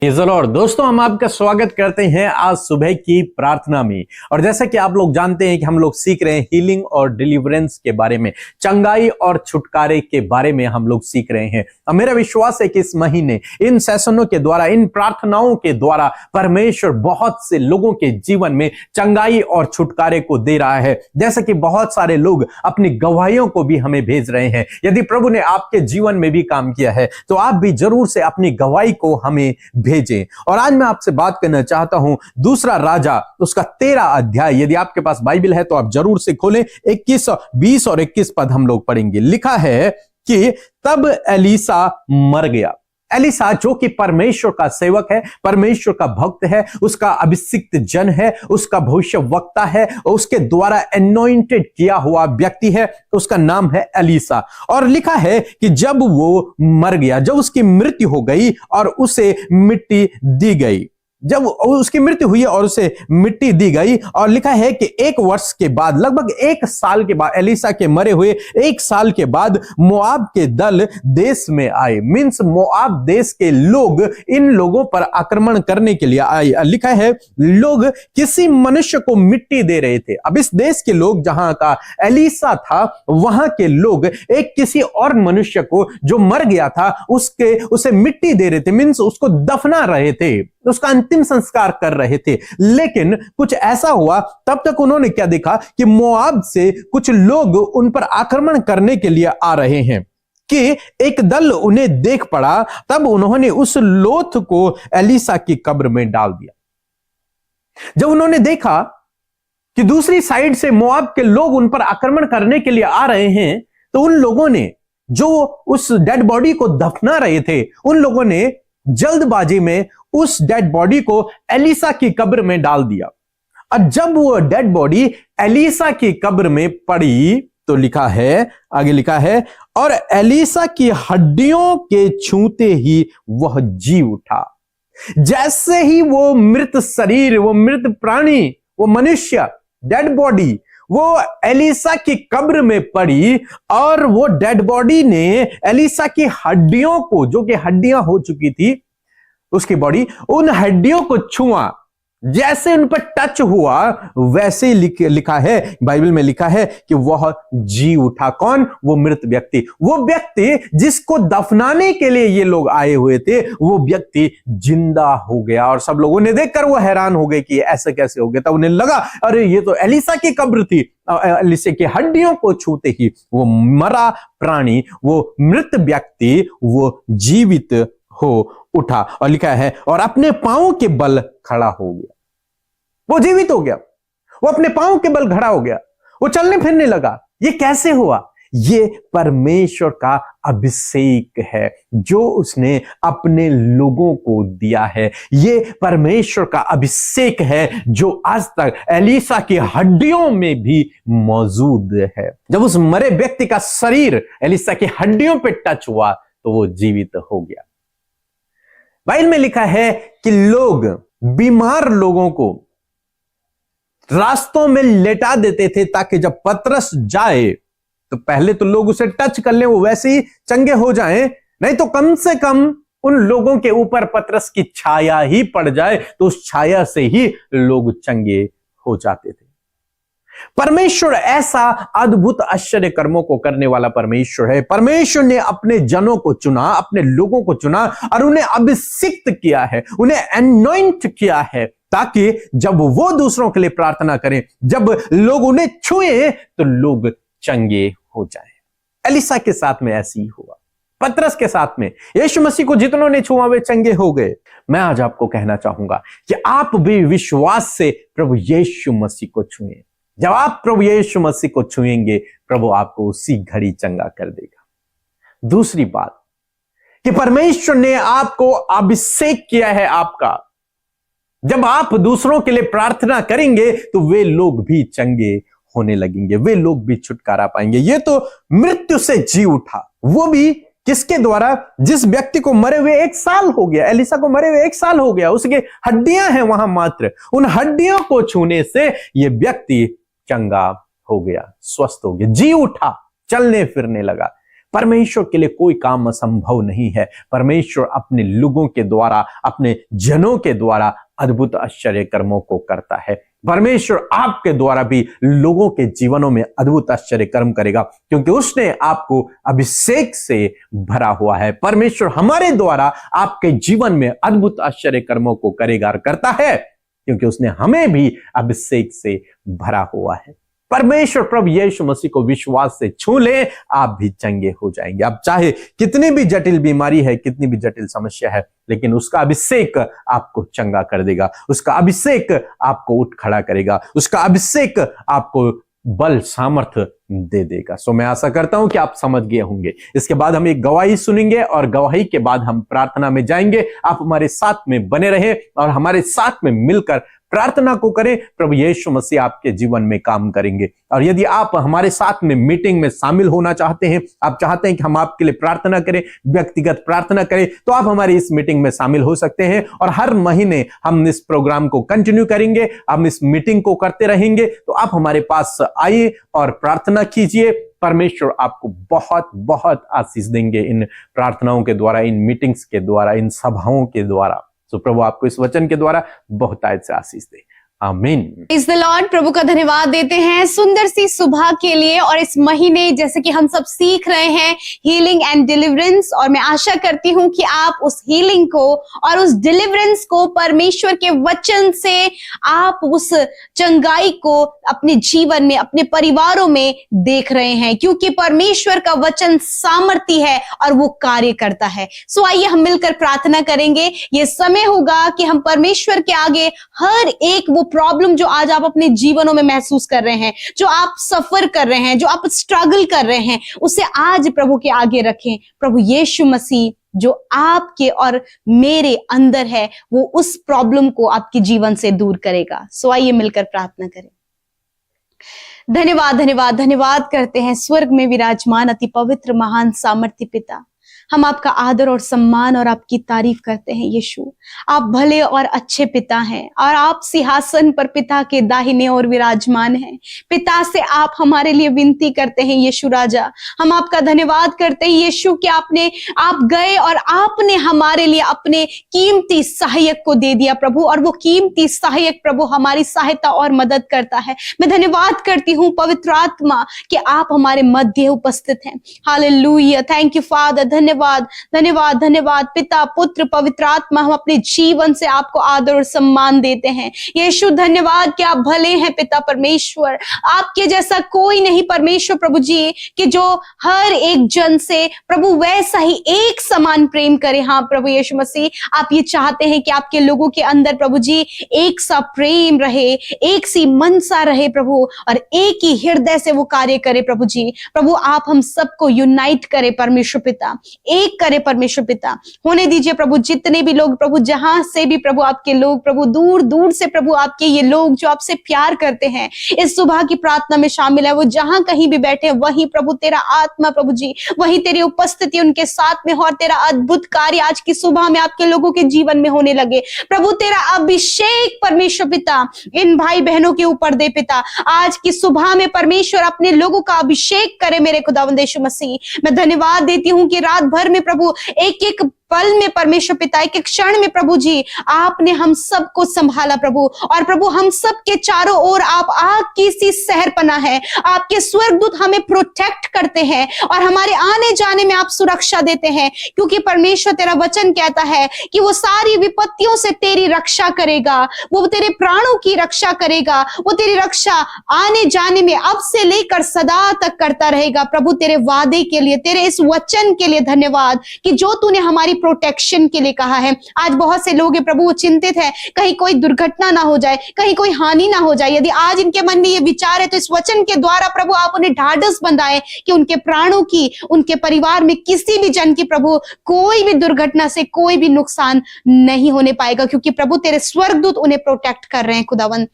और दोस्तों, हम आपका स्वागत करते हैं आज सुबह की प्रार्थना में। और जैसा कि आप लोग जानते हैं कि हम लोग सीख रहे हैं हीलिंग और डिलीवरेंस के बारे में, चंगाई और छुटकारे के बारे में हम लोग सीख रहे हैं। और मेरा विश्वास है कि इस महीने इन सेशनों के द्वारा, इन प्रार्थनाओं के द्वारा परमेश्वर बहुत से लोगों के जीवन में चंगाई और छुटकारे को दे रहा है। जैसे कि बहुत सारे लोग अपनी गवाहियों को भी हमें भेज रहे हैं। यदि प्रभु ने आपके जीवन में भी काम किया है तो आप भी जरूर से अपनी गवाही को हमें भेजें। और आज मैं आपसे बात करना चाहता हूं दूसरा राजा उसका 13 अध्याय। यदि आपके पास बाइबल है तो आप जरूर से खोलें। 21, 20 और 21 पद हम लोग पढ़ेंगे। लिखा है कि तब एलीसा मर गया। एलीसा जो कि परमेश्वर का सेवक है, परमेश्वर का भक्त है, उसका अभिषिक्त जन है, उसका भविष्यवक्ता है, उसके द्वारा एनॉइंटेड किया हुआ व्यक्ति है, उसका नाम है एलीसा। और लिखा है कि जब वो मर गया, जब उसकी मृत्यु हो गई और उसे मिट्टी दी गई, जब उसकी मृत्यु हुई और उसे मिट्टी दी गई, और लिखा है कि 1 वर्ष के बाद, लगभग 1 साल के बाद, एलीसा के मरे हुए 1 साल के बाद मोआब के दल देश में आए। मींस मोआब देश के लोग इन लोगों पर आक्रमण करने के लिए आए। लिखा है लोग किसी मनुष्य को मिट्टी दे रहे थे। अब इस देश के लोग, जहां का एलीसा था, वहां के लोग एक किसी और मनुष्य को जो मर गया था उसे मिट्टी दे रहे थे। मींस उसको दफना रहे थे, उसका अंतिम संस्कार कर रहे थे। लेकिन कुछ ऐसा हुआ, तब तक उन्होंने क्या देखा कि मोआब से कुछ लोग उन पर आक्रमण करने के लिए आ रहे हैं कि एक दल उन्हें देख पड़ा। तब उन्होंने उस लोथ को एलीसा की कब्र में डाल दिया। जब उन्होंने देखा कि दूसरी साइड से मोआब के लोग उन पर आक्रमण करने के लिए आ रहे हैं, तो उन लोगों ने, जो उस डेड बॉडी को दफना रहे थे, उन लोगों ने जल्दबाजी में उस डेड बॉडी को एलीसा की कब्र में डाल दिया। और जब वो डेड बॉडी एलीसा की कब्र में पड़ी तो लिखा है, आगे लिखा है, और एलीसा की हड्डियों के छूते ही वह जी उठा। जैसे ही वो मृत शरीर, वो मृत प्राणी, वो मनुष्य, डेड बॉडी, वो एलीसा की कब्र में पड़ी और वो डेड बॉडी ने एलीसा की हड्डियों को, जो कि हड्डियां हो चुकी थी उसकी बॉडी, उन हड्डियों को छुआ। जैसे उन पर टच हुआ वैसे ही लिखा है, बाइबल में लिखा है कि वह जी उठा। कौन? वो मृत व्यक्ति, वो व्यक्ति जिसको दफनाने के लिए ये लोग आए हुए थे, वो व्यक्ति जिंदा हो गया। और सब लोगों ने देखकर वो हैरान हो गए कि ऐसे कैसे हो गया। तब उन्हें लगा अरे ये तो एलीसा की कब्र थी। एलीसा की हड्डियों को छूते ही वो मरा प्राणी, वो मृत व्यक्ति, वो जीवित हो उठा। और लिखा है और अपने पांवों के बल खड़ा हो गया। वो जीवित हो गया, वो अपने पांवों के बल खड़ा हो गया, वो चलने फिरने लगा। ये कैसे हुआ? ये परमेश्वर का अभिषेक है जो उसने अपने लोगों को दिया है। ये परमेश्वर का अभिषेक है जो आज तक एलीसा की हड्डियों में भी मौजूद है। जब उस मरे व्यक्ति का शरीर एलीसा की हड्डियों पे टच हुआ तो वो जीवित हो गया। बाइबल में लिखा है कि लोग बीमार लोगों को रास्तों में लेटा देते थे ताकि जब पतरस जाए तो पहले तो लोग उसे टच कर लें, वो वैसे ही चंगे हो जाएं, नहीं तो कम से कम उन लोगों के ऊपर पतरस की छाया ही पड़ जाए तो उस छाया से ही लोग चंगे हो जाते थे। परमेश्वर ऐसा अद्भुत आश्चर्य कर्मों को करने वाला परमेश्वर है। परमेश्वर ने अपने जनों को चुना, अपने लोगों को चुना और उन्हें अभिषिक्त किया है, उन्हें एनॉइंट किया है, ताकि जब वो दूसरों के लिए प्रार्थना करें, जब लोग उन्हें छुए तो लोग चंगे हो जाएं। एलीसा के साथ में ऐसी ही हुआ, पतरस के साथ में, यीशु मसीह को जितनों ने छुआ वे चंगे हो गए। मैं आज आपको कहना चाहूंगा कि आप भी विश्वास से प्रभु यीशु मसीह को छुएं। जब आप प्रभु यीशु मसीह को छुएंगे, प्रभु आपको उसी घड़ी चंगा कर देगा। दूसरी बात कि परमेश्वर ने आपको अभिषेक किया है आपका। जब आप दूसरों के लिए प्रार्थना करेंगे तो वे लोग भी चंगे होने लगेंगे, वे लोग भी छुटकारा पाएंगे। ये तो मृत्यु से जी उठा, वो भी किसके द्वारा? जिस व्यक्ति को मरे हुए 1 साल हो गया, एलीसा को मरे हुए 1 साल हो गया, उसके हड्डियां हैं वहां मात्र, उन हड्डियों को छूने से यह व्यक्ति चंगा हो गया, स्वस्थ हो गया, जी उठा, चलने फिरने लगा। परमेश्वर के लिए कोई काम असंभव नहीं है। परमेश्वर अपने लोगों के द्वारा, अपने जनों के द्वारा अद्भुत आश्चर्य कर्मों को करता है। परमेश्वर आपके द्वारा भी लोगों के जीवनों में अद्भुत आश्चर्य कर्म करेगा, क्योंकि उसने आपको अभिषेक से भरा हुआ है। परमेश्वर हमारे द्वारा आपके जीवन में अद्भुत आश्चर्य कर्मों को करेगा और करता है, क्योंकि उसने हमें भी अभिषेक से भरा हुआ है। परमेश्वर प्रभु यीशु मसीह को विश्वास से छू ले, आप भी चंगे हो जाएंगे। अब चाहे कितनी भी जटिल बीमारी है, कितनी भी जटिल समस्या है, लेकिन उसका अभिषेक आपको चंगा कर देगा, उसका अभिषेक आपको उठ खड़ा करेगा, उसका अभिषेक आपको बल सामर्थ्य दे देगा। सो मैं आशा करता हूं कि आप समझ गए होंगे। इसके बाद हम एक गवाही सुनेंगे और गवाही के बाद हम प्रार्थना में जाएंगे। आप हमारे साथ में बने रहे और हमारे साथ में मिलकर प्रार्थना को करें। प्रभु यीशु मसीह आपके जीवन में काम करेंगे। और यदि आप हमारे साथ में मीटिंग में शामिल होना चाहते हैं, आप चाहते हैं कि हम आपके लिए प्रार्थना करें, व्यक्तिगत प्रार्थना करें, तो आप हमारी इस मीटिंग में शामिल हो सकते हैं। और हर महीने हम इस प्रोग्राम को कंटिन्यू करेंगे, हम इस मीटिंग को करते रहेंगे। तो आप हमारे पास आइए और प्रार्थना कीजिए। परमेश्वर आपको बहुत बहुत आशीष देंगे इन प्रार्थनाओं के द्वारा, इन मीटिंग्स के द्वारा, इन सभाओं के द्वारा। तो प्रभु आपको इस वचन के द्वारा बहुत आयत से आशीष दे। आमीन। Praise the Lord. प्रभु का धन्यवाद देते हैं सुंदर सी सुबह के लिए। और इस महीने जैसे कि हम सब सीख रहे हैं हीलिंग एंड डिलीवरेंस, और मैं आशा करती हूं कि आप उस हीलिंग को और उस डिलीवरेंस को परमेश्वर के वचन से, आप उस चंगाई को अपने जीवन में, अपने परिवारों में देख रहे हैं, क्योंकि परमेश्वर का वचन सामर्थी है और वो कार्य करता है। सो आइए हम मिलकर प्रार्थना करेंगे। ये समय होगा कि हम परमेश्वर के आगे हर एक वो प्रॉब्लम जो आज आप अपने जीवनों में महसूस कर रहे हैं, जो आप सफर कर रहे हैं, जो आप स्ट्रगल कर रहे हैं, उसे आज प्रभु के आगे रखें। प्रभु यीशु मसीह जो आपके और मेरे अंदर है, वो उस प्रॉब्लम को आपके जीवन से दूर करेगा। सो आइए मिलकर प्रार्थना करें। धन्यवाद धन्यवाद धन्यवाद करते हैं स्वर्ग में विराजमान अति पवित्र महान सामर्थ्य पिता। हम आपका आदर और सम्मान और आपकी तारीफ करते हैं यीशु। आप भले और अच्छे पिता हैं और आप सिंहासन पर पिता के दाहिने ओर विराजमान हैं। पिता से आप हमारे लिए विनती करते हैं यीशु राजा। हम आपका धन्यवाद करते हैं यीशु कि आप गए और आपने हमारे लिए अपने कीमती सहायक को दे दिया प्रभु, और वो कीमती सहायक प्रभु हमारी सहायता और मदद करता है। मैं धन्यवाद करती हूँ पवित्र आत्मा कि आप हमारे मध्य उपस्थित हैं। हालेलुया। Thank you father. धन्यवाद धन्यवाद धन्यवाद पिता, पुत्र, पवित्र आत्मा। हम अपने जीवन से आपको आदर और सम्मान देते हैं यीशु। धन्यवाद कि आप भले हैं पिता परमेश्वर। आपके जैसा कोई नहीं परमेश्वर प्रभु जी, कि जो हर एक जन से प्रभु वैसा ही एक समान प्रेम करे। हाँ प्रभु यीशु मसीह, आप ये चाहते हैं कि आपके लोगों के अंदर प्रभु जी एक सा प्रेम रहे, एक सी मनसा रहे प्रभु, और एक ही हृदय से वो कार्य करे प्रभु जी। प्रभु आप हम सबको यूनाइट करे परमेश्वर पिता, एक करे परमेश्वर पिता। होने दीजिए प्रभु जितने भी लोग प्रभु, जहां से भी प्रभु आपके लोग प्रभु, दूर दूर से प्रभु आपके ये लोग जो आपसे प्यार करते हैं, इस सुबह की प्रार्थना में शामिल है, वो जहां कहीं भी बैठे वहीं प्रभु तेरा आत्मा प्रभु जी, वहीं तेरी उपस्थिति उनके साथ में हो, और तेरा अद्भुत कार्य आज की सुबह में आपके लोगों के जीवन में होने लगे प्रभु। तेरा अभिषेक परमेश्वर पिता इन भाई बहनों के ऊपर दे पिता। आज की सुबह में परमेश्वर अपने लोगों का अभिषेक करे मेरे खुदावंद यीशु मसीह। मैं धन्यवाद देती हूँ कि रात भर में प्रभु एक एक पल में परमेश्वर पिता, एक एक क्षण में प्रभु जी आपने हम सबको संभाला प्रभु, और प्रभु हम सब के चारों ओर आप आग की सी सहरपना है। आपके स्वर्गदूत हमें प्रोटेक्ट करते हैं और हमारे आने जाने में आप सुरक्षा देते हैं, क्योंकि परमेश्वर तेरा वचन कहता है कि वो सारी विपत्तियों से तेरी रक्षा करेगा, वो तेरे प्राणों की रक्षा करेगा, वो तेरी रक्षा आने जाने में अब से लेकर सदा तक करता रहेगा। प्रभु तेरे वादे के लिए, तेरे इस वचन के लिए धन्यवाद कि जो तूने हमारी प्रोटेक्शन के लिए कहा है। आज बहुत से लोग हैं प्रभु, वो चिंतित है कहीं कोई दुर्घटना ना हो जाए, कहीं कोई हानि ना हो जाए। यदि आज इनके मन में ये विचार है तो इस वचन के द्वारा प्रभु आप उन्हें ढाढ़स बंधाए कि उनके प्राणों की, उनके परिवार में किसी भी जन की प्रभु कोई भी दुर्घटना से कोई भी नुकसान नहीं होने पाएगा, क्योंकि प्रभु तेरे स्वर्गदूत उन्हें प्रोटेक्ट कर रहे हैं। खुदावन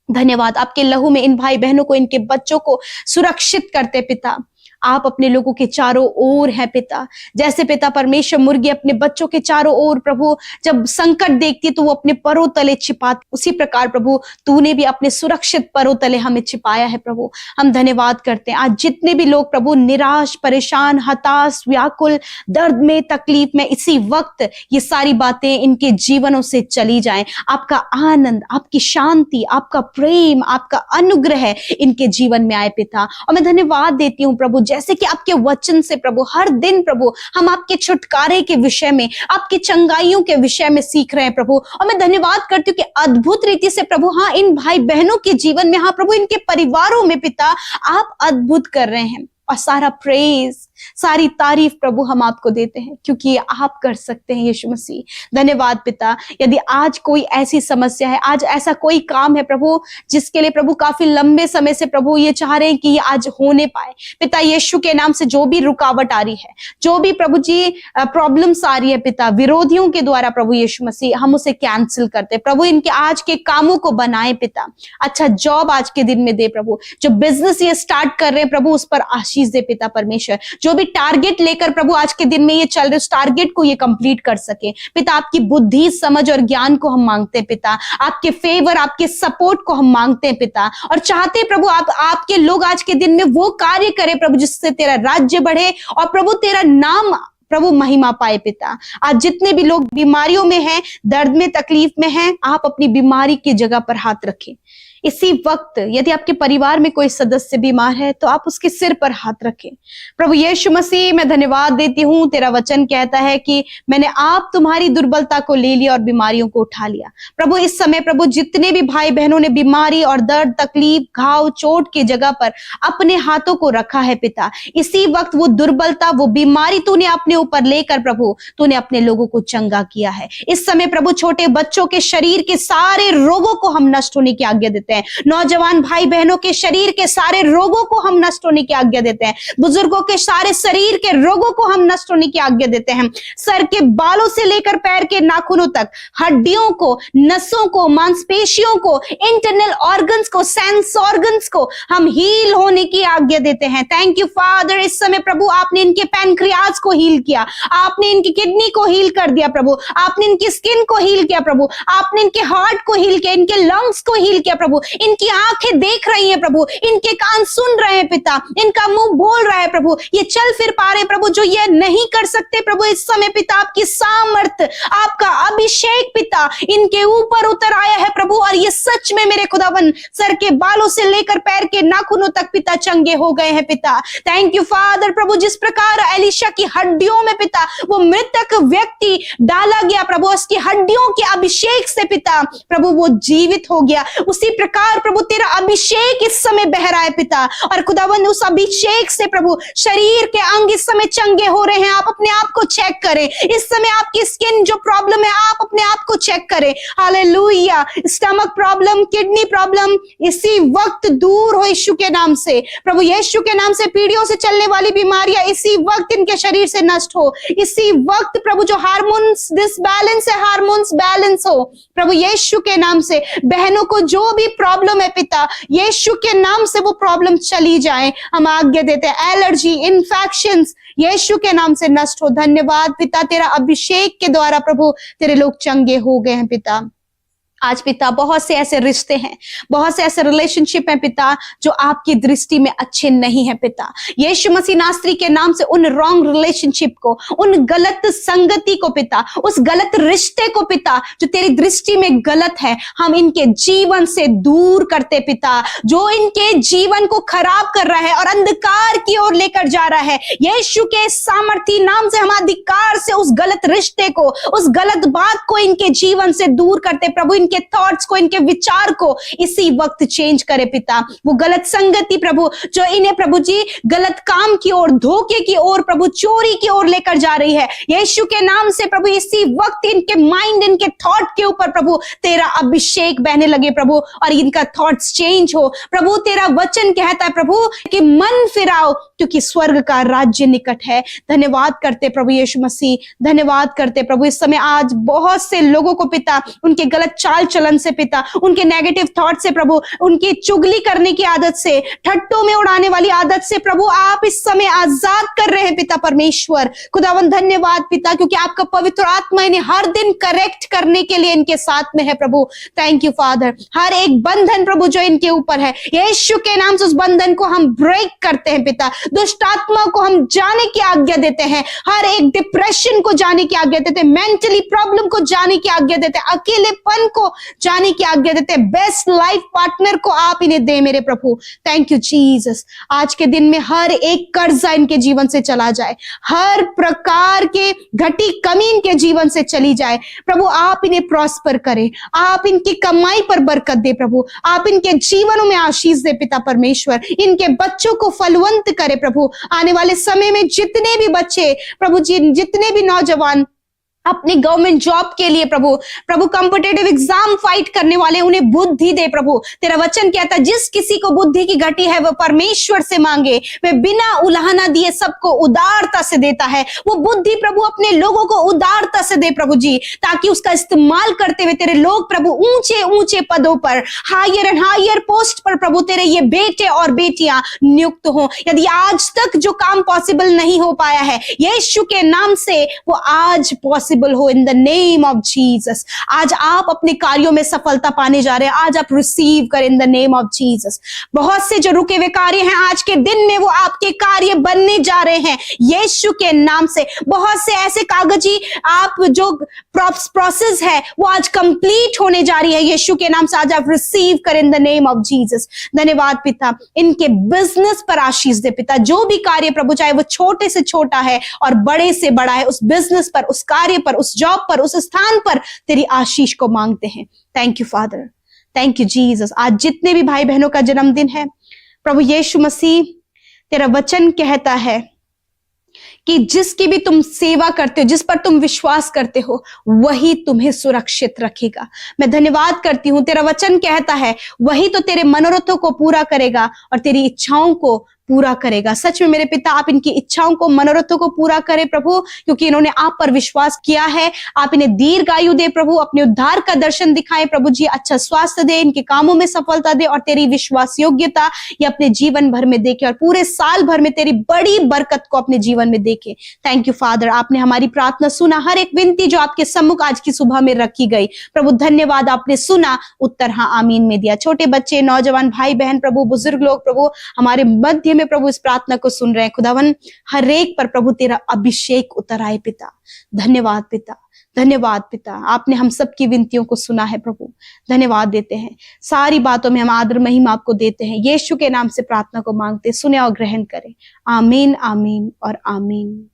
धन्यवाद, आपके लहू में इन भाई बहनों को, इनके बच्चों को सुरक्षित करते पिता। आप अपने लोगों के चारों ओर हैं पिता। जैसे पिता परमेश्वर मुर्गी अपने बच्चों के चारों ओर प्रभु जब संकट देखती है तो वो अपने परों तले छिपाती, उसी प्रकार प्रभु तूने भी अपने सुरक्षित परों तले हमें छिपाया है प्रभु। हम धन्यवाद करते हैं। आज जितने भी लोग प्रभु निराश, परेशान, हताश, व्याकुल, दर्द में, तकलीफ में, इसी वक्त ये सारी बातें इनके जीवनों से चली जाएं। आपका आनंद, आपकी शांति, आपका प्रेम, आपका अनुग्रह इनके जीवन में आए पिता। और मैं धन्यवाद देती हूँ प्रभु, जैसे कि आपके वचन से प्रभु हर दिन प्रभु हम आपके छुटकारे के विषय में, आपकी चंगाइयों के विषय में सीख रहे हैं प्रभु। और मैं धन्यवाद करती हूँ कि अद्भुत रीति से प्रभु हाँ इन भाई बहनों के जीवन में, हाँ प्रभु इनके परिवारों में पिता आप अद्भुत कर रहे हैं। और सारा प्रेज, सारी तारीफ प्रभु हम आपको देते हैं, क्योंकि ये आप कर सकते हैं यीशु मसीह। धन्यवाद पिता। यदि आज कोई ऐसी समस्या है, आज ऐसा कोई काम है प्रभु जिसके लिए प्रभु काफी लंबे समय से प्रभु ये चाह रहे हैं कि ये आज होने पाए, पिता यीशु के नाम से जो भी रुकावट आ रही है, जो भी प्रभु जी प्रॉब्लम्स आ रही है पिता विरोधियों के द्वारा, प्रभु यीशु मसीह हम उसे कैंसिल करते हैं प्रभु। इनके आज के कामों को बनाए पिता, अच्छा जॉब आज के दिन में दे प्रभु। जो बिजनेस ये स्टार्ट कर रहे हैं प्रभु उस पर आशीष दे पिता परमेश्वर। जो भी टारगेट लेकर प्रभु आज के दिन में ये चल रहे उस टारगेट को ये कंप्लीट कर सके पिता। आपकी बुद्धि, समझ और ज्ञान को हम मांगते हैं पिता। आपके फेवर, आपके सपोर्ट को हम मांगते हैं पिता। और चाहते हैं प्रभु आपके लोग आज के दिन में वो कार्य करें प्रभु जिससे तेरा राज्य बढ़े और प्रभु तेरा नाम प्रभु महिमा पाए पिता। आज जितने भी लोग बीमारियों में हैं, दर्द में, तकलीफ में हैं, आप अपनी बीमारी की जगह पर हाथ रखें। इसी वक्त यदि आपके परिवार में कोई सदस्य बीमार है तो आप उसके सिर पर हाथ रखें। प्रभु यीशु मसीह मैं धन्यवाद देती हूँ, तेरा वचन कहता है कि मैंने आप तुम्हारी दुर्बलता को ले लिया और बीमारियों को उठा लिया। प्रभु इस समय प्रभु जितने भी भाई बहनों ने बीमारी और दर्द, तकलीफ, घाव, चोट की जगह पर अपने हाथों को रखा है पिता, इसी वक्त वो दुर्बलता, वो बीमारी तूने अपने ऊपर लेकर प्रभु तूने अपने लोगों को चंगा किया है। इस समय प्रभु छोटे बच्चों के शरीर के सारे रोगों को हम नष्ट होने की आज्ञा देते हैं। नौजवान भाई बहनों के शरीर के सारे रोगों को हम नष्ट होने की आज्ञा देते हैं। बुजुर्गों के सारे शरीर के रोगों को हम नष्ट होने की आज्ञा देते हैं। सर के बालों से लेकर पैर के नाखूनों तक, हड्डियों को, नसों को, मांसपेशियों को, इंटरनल ऑर्गन्स को, सेंस ऑर्गन्स को हम हील होने की आज्ञा देते हैं। Thank you father. इस समय प्रभु आपने इनके पैनक्रियाज को हील किया, आपने इनकी किडनी को हील कर दिया प्रभु, आपने इनकी स्किन को हील किया प्रभु, आपने इनके हार्ट को हील किया, इनके लंग्स को हील किया प्रभु। इनकी आंखें देख रही हैं प्रभु, इनके कान सुन रहे हैं पिता, इनका मुंह बोल रहा है प्रभु, ये चल फिर पा रहे प्रभु जो ये नहीं कर सकते प्रभु। इस समय पिता आपकी सामर्थ, आपका अभिषेक पिता इनके ऊपर उतर आया है प्रभु। और ये सच में मेरे खुदावन सर के बालों से लेकर पैर के नाखूनों तक पिता चंगे हो गए हैं पिता। Thank you father. प्रभु जिस प्रकार एलिशा की हड्डियों में पिता वो मृतक व्यक्ति डाला गया प्रभु, उसकी हड्डियों के अभिषेक से पिता प्रभु वो जीवित हो गया, उसी प्रकार प्रभु तेरा अभिषेक इस समय बह रहा है पिता। और खुदावन उस अभिषेक से प्रभु शरीर के अंग इस समय चंगे हो रहे हैं। आप अपने आप को चेक करें। इस समय आपकी स्किन जो प्रॉब्लम है आप अपने आप को चेक करें। Hallelujah. Stomach problem, kidney problem इसी वक्त दूर हो यीशु के नाम से। प्रभु यीशु के नाम से पीढ़ियों से चलने वाली बीमारियां इसी वक्त इनके शरीर से नष्ट हो। इसी वक्त प्रभु जो हार्मोन्स डिसबैलेंस है, हार्मोन्स बैलेंस हो प्रभु यीशु के नाम से। बहनों को जो भी प्रॉब्लम है पिता यीशु के नाम से वो प्रॉब्लम चली जाए, हम आज्ञा देते हैं। एलर्जी, इन्फेक्शंस यीशु के नाम से नष्ट हो। धन्यवाद पिता, तेरा अभिषेक के द्वारा प्रभु तेरे लोग चंगे हो गए हैं पिता। आज पिता बहुत से ऐसे रिश्ते हैं, बहुत से ऐसे रिलेशनशिप हैं पिता जो आपकी दृष्टि में अच्छे नहीं है पिता। यीशु मसीह नासरी के नाम से उन रॉन्ग रिलेशनशिप को, उन गलत संगति को पिता, उस गलत रिश्ते को पिता जो तेरी दृष्टि में गलत है, हम इनके जीवन से दूर करते पिता। जो इनके जीवन को खराब कर रहा है और अंधकार की ओर लेकर जा रहा है, यीशु के सामर्थी नाम से हम अधिकार से उस गलत रिश्ते को, उस गलत बात को इनके जीवन से दूर करते प्रभु। इनके थॉट्स को, इनके विचार को इसी वक्त चेंज करे पिता। वो गलत संगति प्रभु जो इन्हें प्रभु जी गलत काम की ओर, धोखे की ओर प्रभु, चोरी की ओर लेकर जा रही है, यीशु के नाम से प्रभु इसी वक्त इनके माइंड, इनके थॉट के ऊपर प्रभु तेरा अभिषेक बहने लगे प्रभु और इनका थॉट्स चेंज हो प्रभु। तेरा वचन कहता है प्रभु कि मन फिराओ क्योंकि स्वर्ग का राज्य निकट है। धन्यवाद करते प्रभु यीशु मसीह, धन्यवाद करते प्रभु। इस समय आज बहुत से लोगों को पिता उनके गलत चाल चाल चलन से पिता, उनके नेगेटिव थॉट से प्रभु, उनकी चुगली करने की आदत से, ठट्टों में उड़ाने वाली आदत से प्रभु आप इस समय आजाद कर रहे हैं पिता परमेश्वर। खुदावन धन्यवाद पिता, क्योंकि आपका पवित्र आत्मा इन्हें हर दिन करेक्ट करने के लिए इनके साथ में है प्रभु। Thank you father. हर एक बंधन प्रभु जो इनके ऊपर है, यीशु के नाम से उस बंधन को हम ब्रेक करते हैं पिता। दुष्ट आत्मा को हम जाने की आज्ञा देते हैं, हर एक डिप्रेशन को जाने की आज्ञा देते हैं, मेंटली प्रॉब्लम को जाने की आज्ञा देते हैं, अकेलेपन को जाने की आज्ञा देते हैं। बेस्ट लाइफ पार्टनर को आप इन्हें दे मेरे प्रभु। Thank you Jesus. आज के दिन में हर एक कर्जा इनके जीवन से चला जाए, हर प्रकार के घटी कमी इनके जीवन से चली जाए प्रभु। आप इन्हें प्रॉस्पर करें, आप इनकी कमाई पर बरकत दे प्रभु, आप इनके जीवनों में आशीष दे पिता परमेश्वर। इनके बच्चों को फलवंत करे प्रभु। आने वाले समय में जितने भी बच्चे प्रभु जी, जितने भी नौजवान अपनी गवर्नमेंट जॉब के लिए प्रभु कॉम्पिटिटिव एग्जाम फाइट करने वाले, उन्हें बुद्धि दे प्रभु। तेरा वचन कहता है जिस किसी को बुद्धि की घटी है वह परमेश्वर से मांगे, वह बिना उलाहना दिए सबको उदारता से देता है। वो बुद्धि प्रभु अपने लोगों को उदारता से दे प्रभु जी, ताकि उसका इस्तेमाल करते हुए तेरे लोग प्रभु ऊंचे ऊंचे पदों पर, हायर एंड हायर पोस्ट पर प्रभु तेरे ये बेटे और बेटियां नियुक्त हो। यदि आज तक जो काम पॉसिबल नहीं हो पाया है, यीशु के नाम से वो आज पॉसिबल हो in the name of Jesus. आज आप अपने कार्यों में सफलता पाने जा रहे हैं, आज आप रिसीव करें in the name of Jesus. बहुत से जो रुके हुए कार्य हैं आज के दिन में वो आपके कार्य बनने जा रहे हैं यीशु के नाम से। बहुत से ऐसे कागजी आप जो प्रोसेस है वो आज कंप्लीट होने जा रही है यीशु के नाम से। आज आप रिसीव करें in the name of Jesus. धन्यवाद पिता। इनके बिजनेस पर आशीष दे पिता। जो भी कार्य प्रभु, चाहे वो छोटे से छोटा है और बड़े से बड़ा है, उस बिजनेस पर, उस कार्य पर, उस जॉब पर, उस स्थान पर तेरी आशीष को मांगते हैं। Thank you father, thank you Jesus. आज जितने भी भाई बहनों का जन्मदिन है प्रभु यीशु मसीह, तेरा वचन कहता है कि जिसकी भी तुम सेवा करते हो, जिस पर तुम विश्वास करते हो, वही तुम्हें सुरक्षित रखेगा। मैं धन्यवाद करती हूं, तेरा वचन कहता है वही तो तेरे मनोरथों को पूरा करेगा और तेरी इच्छाओं को पूरा करेगा। सच में मेरे पिता, आप इनकी इच्छाओं को, मनोरथों को पूरा करें प्रभु, क्योंकि इन्होंने आप पर विश्वास किया है। आप इन्हें दीर्घ आयु दे प्रभु, अपने उद्धार का दर्शन दिखाएं प्रभु जी, अच्छा स्वास्थ्य दे, इनके कामों में सफलता दे और तेरी विश्वास योग्यता ये अपने जीवन भर में देखे और पूरे साल भर में तेरी बड़ी बरकत को अपने जीवन में देखे। थैंक यू फादर, आपने हमारी प्रार्थना सुना, हर एक विनती जो आपके सम्मुख आज की सुबह में रखी गई प्रभु, धन्यवाद, आपने सुना, उत्तर हाँ आमीन में दिया। छोटे बच्चे, नौजवान भाई बहन प्रभु, बुजुर्ग लोग प्रभु हमारे मध्य में प्रभु इस प्रार्थना को सुन रहे हैं। खुदावन हर एक पर प्रभु तेरा अभिषेक उतर आए पिता। धन्यवाद पिता, धन्यवाद पिता, आपने हम सबकी विनतियों को सुना है प्रभु, धन्यवाद देते हैं। सारी बातों में हम आदर महिमा आपको देते हैं। यीशु के नाम से प्रार्थना को मांगते, सुने और ग्रहण करें। आमीन, आमीन और आमीन।